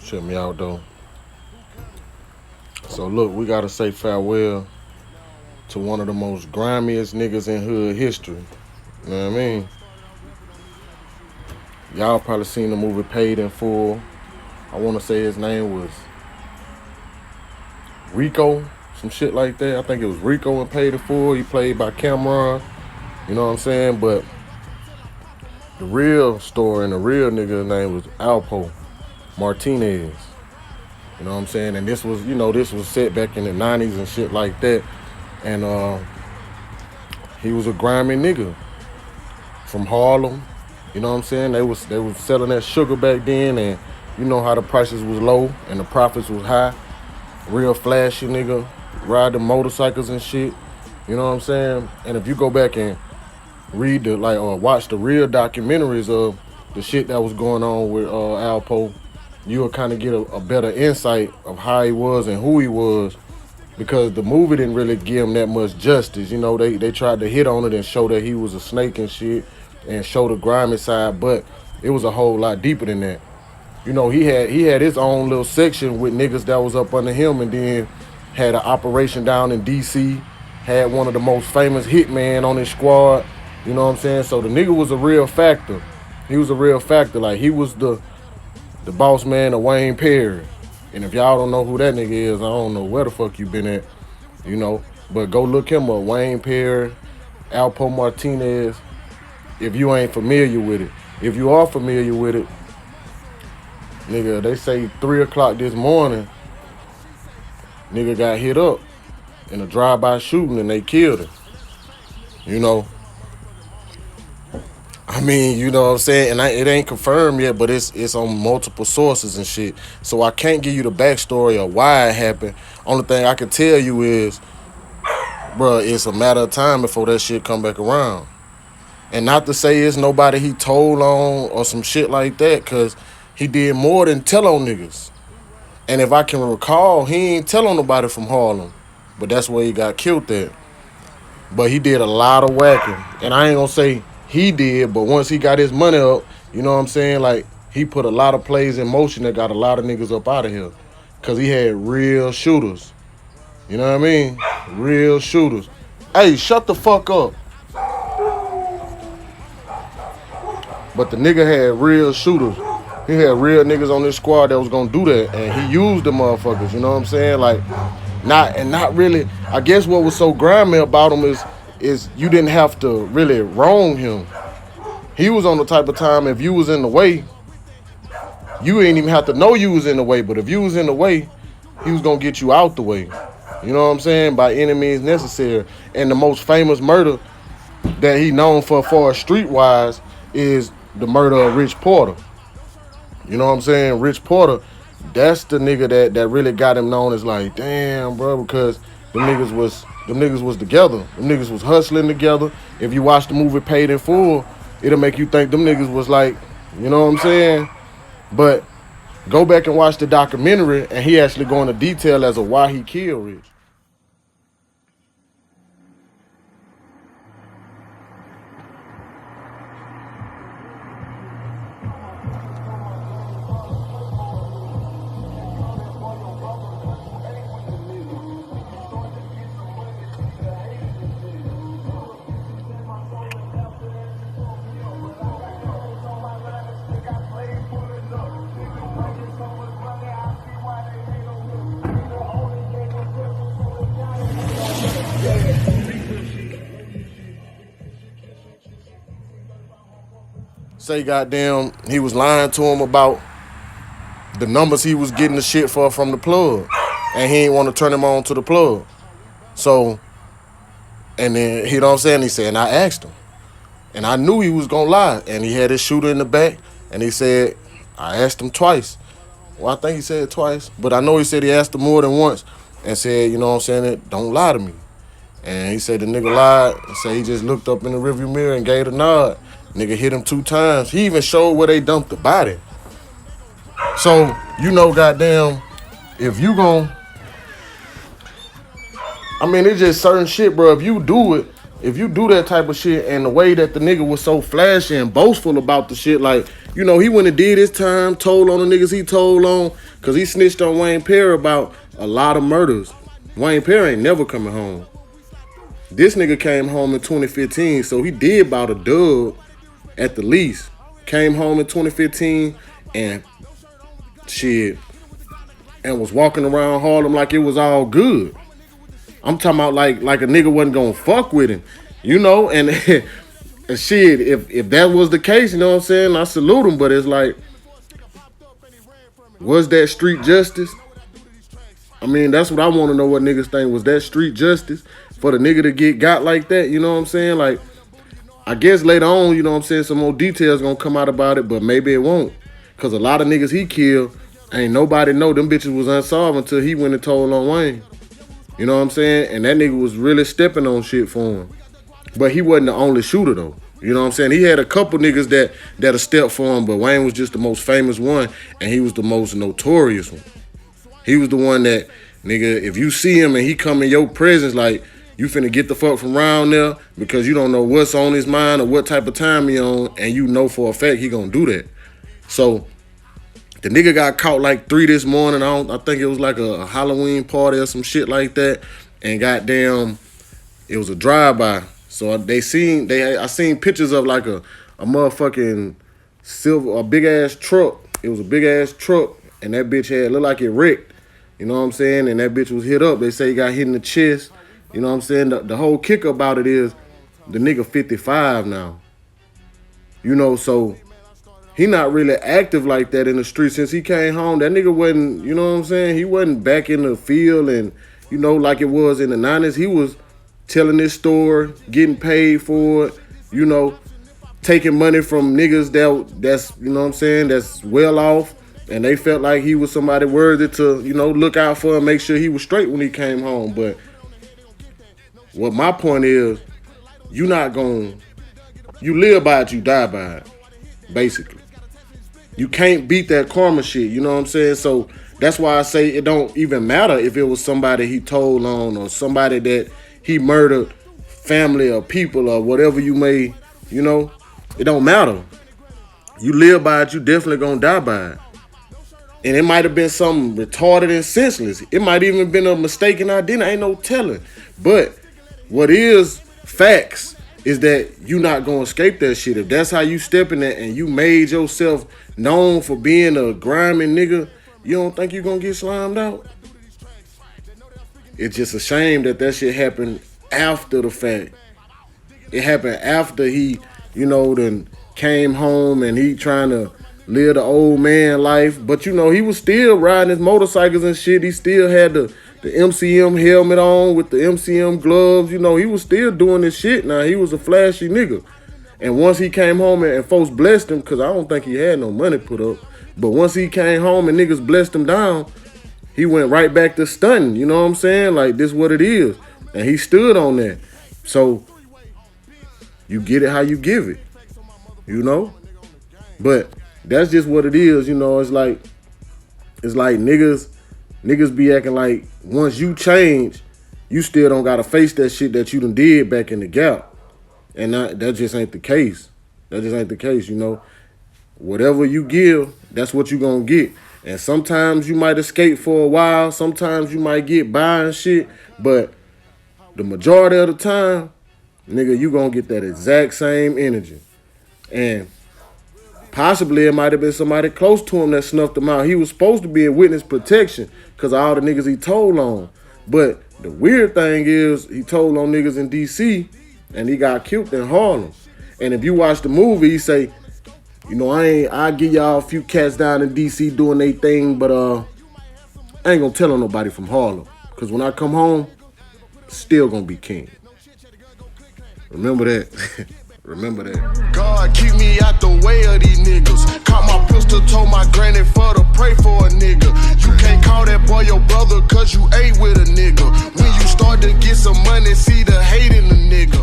Shut me out though. So look, we gotta say farewell to one of the most grimiest niggas in hood history. You know what I mean? Y'all probably seen the movie Paid in Full. I wanna say his name was Rico, some shit like that. I think it was Rico and Paid in Full. He played by Cameron. You know what I'm saying? But the real story and the real nigga's name was Alpo Martinez. You know what I'm saying? And this was, this was set back in the 90s and shit like that. And he was a grimy nigga from Harlem. You know what I'm saying? They was selling that sugar back then, and you know how the prices was low and the profits was high. Real flashy nigga, ride the motorcycles and shit. You know what I'm saying? And if you go back and read or watch the real documentaries of the shit that was going on with Alpo, you'll kind of get a better insight of how he was and who he was, because the movie didn't really give him that much justice. You know, they tried to hit on it and show that he was a snake and shit and show the grimy side, but it was a whole lot deeper than that. You know, he had his own little section with niggas that was up under him, and then had an operation down in DC, had one of the most famous hitmen on his squad. You know what I'm saying? So the nigga was a real factor. He was a real factor. Like, he was the boss man of Wayne Perry. And if y'all don't know who that nigga is, I don't know where the fuck you been at, you know. But go look him up. Wayne Perry, Alpo Martinez, if you ain't familiar with it. If you are familiar with it, nigga, they say 3 o'clock this morning, nigga got hit up in a drive-by shooting and they killed him. You know. I mean, you know what I'm saying? And it ain't confirmed yet, but it's on multiple sources and shit. So I can't give you the backstory of why it happened. Only thing I can tell you is, bruh, it's a matter of time before that shit come back around. And not to say it's nobody he told on or some shit like that, because he did more than tell on niggas. And if I can recall, he ain't tell on nobody from Harlem. But that's where he got killed at. But he did a lot of whacking. And I ain't gonna say he did, but once he got his money up, you know what I'm saying? Like, he put a lot of plays in motion that got a lot of niggas up out of here. Because he had real shooters. You know what I mean? Real shooters. Hey, shut the fuck up. But the nigga had real shooters. He had real niggas on this squad that was gonna do that. And he used the motherfuckers, you know what I'm saying? Like, not really. I guess what was so grimy about him is you didn't have to really wrong him. He was on the type of time, if you was in the way, you ain't even have to know you was in the way. But if you was in the way, he was gonna get you out the way. You know what I'm saying? By any means necessary. And the most famous murder that he known for streetwise is the murder of Rich Porter. You know what I'm saying? Rich Porter, that's the nigga that really got him known as, like, damn, bro, because them niggas was together. Them niggas was hustling together. If you watch the movie Paid in Full, it'll make you think them niggas was like, you know what I'm saying? But go back and watch the documentary, and he actually go into detail as to why he killed Rich. Say goddamn, he was lying to him about the numbers he was getting the shit for from the plug, and he ain't want to turn him on to the plug. So, and then, you know what I'm saying? He said, and I asked him, and I knew he was gonna lie, and he had his shooter in the back, and he said, I asked him twice. Well, I think he said twice, but I know he said he asked him more than once, and said, you know what I'm saying, don't lie to me. And he said the nigga lied and said he just looked up in the rearview mirror and gave a nod. Nigga hit him 2 times. He even showed where they dumped the body. So, you know, goddamn, if you gon', I mean, it's just certain shit, bro. If you do that type of shit, and the way that the nigga was so flashy and boastful about the shit, like, you know, he went and did his time, told on the niggas he told on, because he snitched on Wayne Perry about a lot of murders. Wayne Perry ain't never coming home. This nigga came home in 2015, so he did about a dub at the least. Came home in 2015 and shit, and was walking around Harlem like it was all good. I'm talking about like a nigga wasn't gonna fuck with him, you know, and, and shit, if that was the case, you know what I'm saying, I salute him, but it's like, was that street justice? I mean, that's what I want to know, what niggas think. Was that street justice for the nigga to get got like that? You know what I'm saying? Like, I guess later on, you know what I'm saying, some more details gonna come out about it, but maybe it won't. Because a lot of niggas he killed, ain't nobody know them bitches was unsolved until he went and told on Wayne. You know what I'm saying? And that nigga was really stepping on shit for him. But he wasn't the only shooter, though. You know what I'm saying? He had a couple niggas that stepped for him, but Wayne was just the most famous one, and he was the most notorious one. He was the one that, nigga, if you see him and he come in your presence, like, you finna get the fuck from around there because you don't know what's on his mind or what type of time he on, and you know for a fact he gonna do that. So, the nigga got caught like 3 this morning. I think it was like a Halloween party or some shit like that, and goddamn, it was a drive-by. So I seen pictures of like a motherfucking a big ass truck. It was a big ass truck, and that bitch looked like it wrecked. You know what I'm saying? And that bitch was hit up. They say he got hit in the chest. You know what I'm saying? The whole kicker about it is the nigga 55 now. You know, so he not really active like that in the street since he came home. That nigga wasn't, you know what I'm saying? He wasn't back in the field and, you know, like it was in the 90s. He was telling his story, getting paid for it, you know, taking money from niggas that's, you know what I'm saying, that's well off, and they felt like he was somebody worthy to, you know, look out for and make sure he was straight when he came home. But what my point is, you live by it, you die by it, basically. You can't beat that karma shit, you know what I'm saying? So that's why I say it don't even matter if it was somebody he told on or somebody that he murdered, family or people or whatever you may, you know, it don't matter. You live by it, you definitely gonna die by it. And it might have been something retarded and senseless. It might even been a mistaken identity, ain't no telling. But what is facts is that you not gonna escape that shit. If that's how you step in that and you made yourself known for being a grimy nigga, you don't think you gonna get slimed out? It's just a shame that shit happened after the fact. It happened after he, you know, then came home and he trying to live the old man life. But, you know, he was still riding his motorcycles and shit. He still had the MCM helmet on with the MCM gloves. You know, he was still doing this shit. Now, he was a flashy nigga. And once he came home and folks blessed him, because I don't think he had no money put up, but once he came home and niggas blessed him down, he went right back to stunting, you know what I'm saying? Like, this what it is. And he stood on that. So, you get it how you give it, you know? But that's just what it is, you know? It's like niggas be acting like once you change, you still don't got to face that shit that you done did back in the gap. And that just ain't the case. That just ain't the case, you know? Whatever you give, that's what you gonna get. And sometimes you might escape for a while. Sometimes you might get by and shit. But the majority of the time, nigga, you gonna get that exact same energy. And possibly it might have been somebody close to him that snuffed him out. He was supposed to be in witness protection because of all the niggas he told on. But the weird thing is he told on niggas in D.C. and he got killed in Harlem. And if you watch the movie, he say, you know, I give y'all a few cats down in D.C. doing their thing, but I ain't gonna tell on nobody from Harlem. Because when I come home, still gonna be king. Remember that. Remember that. God, keep me out the way of these niggas. Caught my pistol, told my granny for to pray for a nigga. You can't call that boy your brother cause you ate with a nigga. When you start to get some money, see the hate in the nigga.